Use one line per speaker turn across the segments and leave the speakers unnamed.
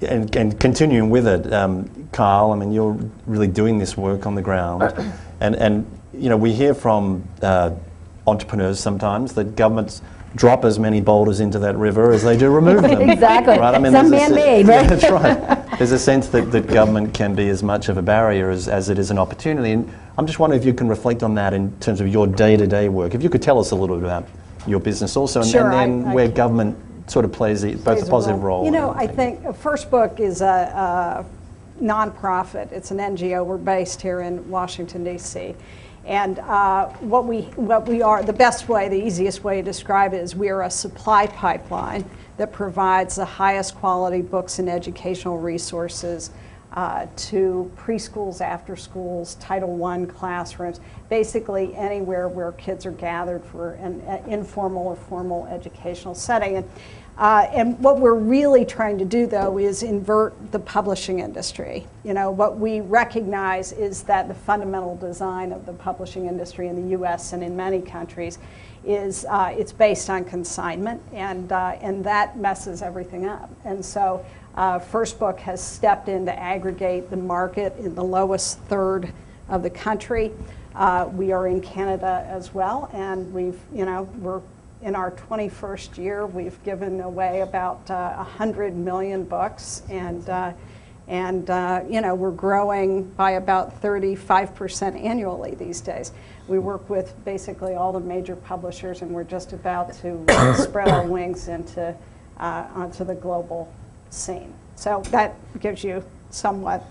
and continuing with it, Kyle, I mean, you're really doing this work on the ground, and you know, we hear from entrepreneurs sometimes that governments drop as many boulders into that river as they do remove them.
Exactly.
Right? I mean,
some man-made, right?
Yeah, that's right. There's a sense that government can be as much of a barrier as it is an opportunity. And I'm just wondering if you can reflect on that in terms of your day-to-day work. If you could tell us a little bit about your business also,
Sure,
and then where government sort of plays both a positive role.
You know, I think First Book is a nonprofit. It's an NGO. We're based here in Washington, D.C. And what we are, the best way, the easiest way to describe it is we are a supply pipeline that provides the highest quality books and educational resources to preschools, after schools, Title I classrooms, basically anywhere where kids are gathered for an informal or formal educational setting. And what we're really trying to do, though, is invert the publishing industry. You know, what we recognize is that the fundamental design of the publishing industry in the U.S. and in many countries is it's based on consignment, and that messes everything up. And so First Book has stepped in to aggregate the market in the lowest third of the country. We are in Canada as well, and we're in our 21st year. We've given away about 100 million books, and we're growing by about 35% annually these days. We work with basically all the major publishers, and we're just about to spread our wings onto the global scene. So that gives you somewhat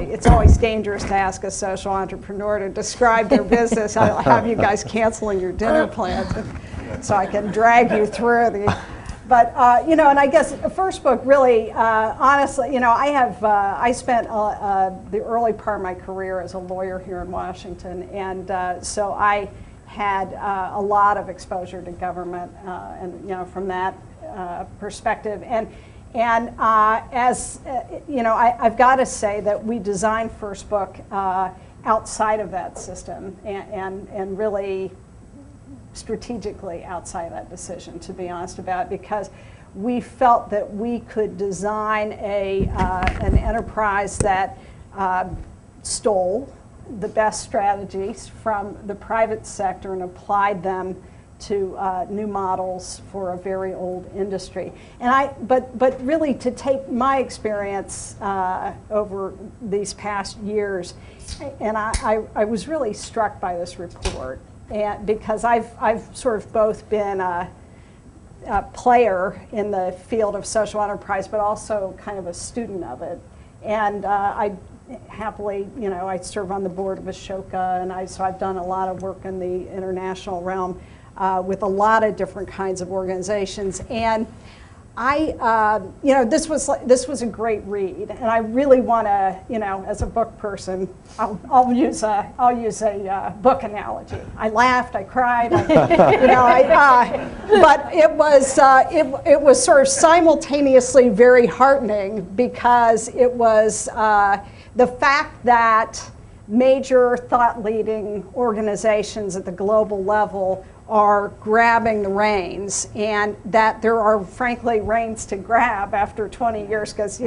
it's always dangerous to ask a social entrepreneur to describe their business. I'll have you guys canceling your dinner plans so I can drag you through the. But and I guess First Book really, honestly, I spent the early part of my career as a lawyer here in Washington, and so I had a lot of exposure to government, and from that perspective, and as I've got to say that we designed First Book outside of that system, and really strategically outside that decision, to be honest about it, because we felt that we could design an enterprise that stole the best strategies from the private sector and applied them to new models for a very old industry. And but really, to take my experience over these past years, and I was really struck by this report, and because I've sort of both been a player in the field of social enterprise, but also kind of a student of it. And I happily, I serve on the board of Ashoka, and so I've done a lot of work in the international realm with a lot of different kinds of organizations. And this was a great read, and I really want to, as a book person, I'll use a book analogy. I laughed, I cried, but it was sort of simultaneously very heartening, because it was the fact that major thought-leading organizations at the global level are grabbing the reins, and that there are, frankly, reins to grab after 20 years, because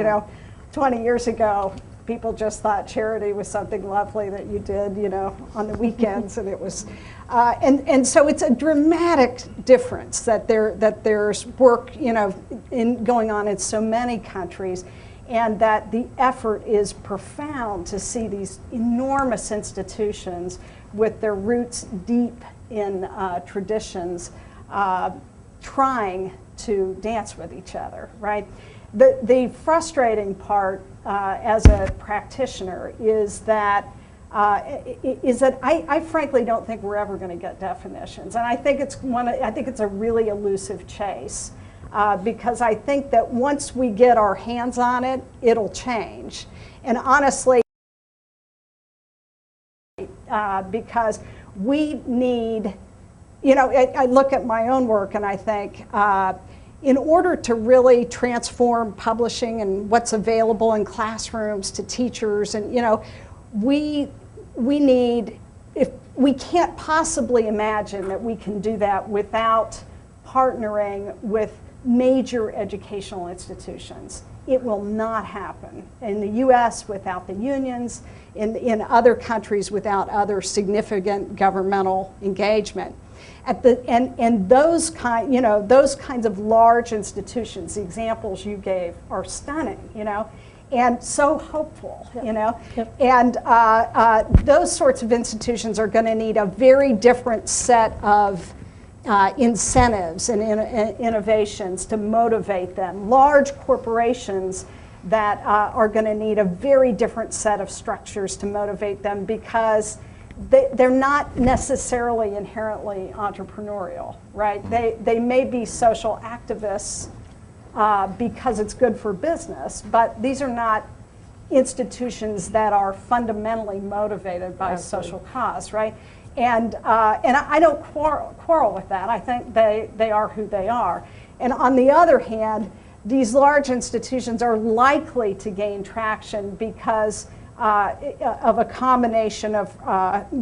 20 years ago people just thought charity was something lovely that you did on the weekends, and it was and so it's a dramatic difference that there's work going on in so many countries, and that the effort is profound to see these enormous institutions with their roots deep in traditions trying to dance with each other, right? The frustrating part as a practitioner is that I frankly don't think we're ever going to get definitions, and I think it's a really elusive chase, because I think that once we get our hands on it, it'll change. And honestly, because we need, I look at my own work and I think, in order to really transform publishing and what's available in classrooms to teachers, and we need, if we can't possibly imagine that we can do that without partnering with major educational institutions. It will not happen in the U.S. without the unions, in other countries without other significant governmental engagement. And those kinds of large institutions, the examples you gave, are stunning, and so hopeful,
Yep.
And those sorts of institutions are going to need a very different set of incentives and innovations to motivate them. Large corporations that are going to need a very different set of structures to motivate them, because they're not necessarily inherently entrepreneurial, right? They may be social activists because it's good for business, but these are not institutions that are fundamentally motivated by social cause, right? And I don't quarrel with that. I think they are who they are. And on the other hand, these large institutions are likely to gain traction because of a combination of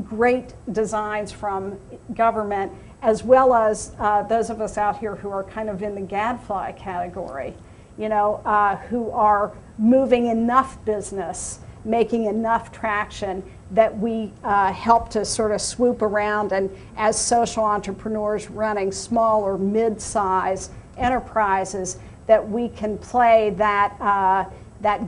great designs from government, as well as those of us out here who are kind of in the gadfly category, who are moving enough business, making enough traction that we help to sort of swoop around, and as social entrepreneurs running small or mid-size enterprises, that we can play that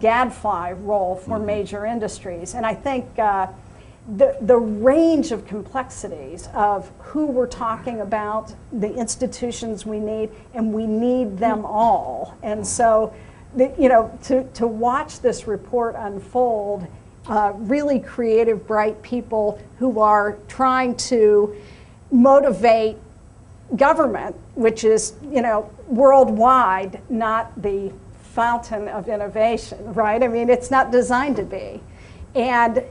gadfly role for major industries. And I think the range of complexities of who we're talking about, the institutions we need, and we need them all. And so, to watch this report unfold, really creative, bright people who are trying to motivate government, which is, worldwide, not the fountain of innovation, right? I mean, it's not designed to be. And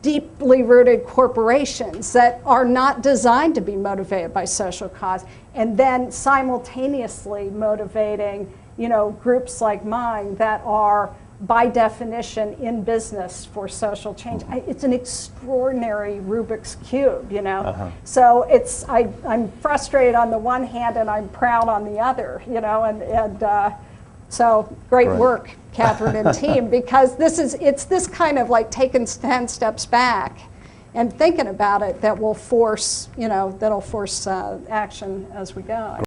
deeply rooted corporations that are not designed to be motivated by social cause, and then simultaneously motivating, groups like mine that are by definition in business for social change. It's an extraordinary Rubik's Cube, So I'm frustrated on the one hand and I'm proud on the other, so great work, Catherine and team, because it's this kind of like taking 10 steps back and thinking about it that will force, that'll force action as we go.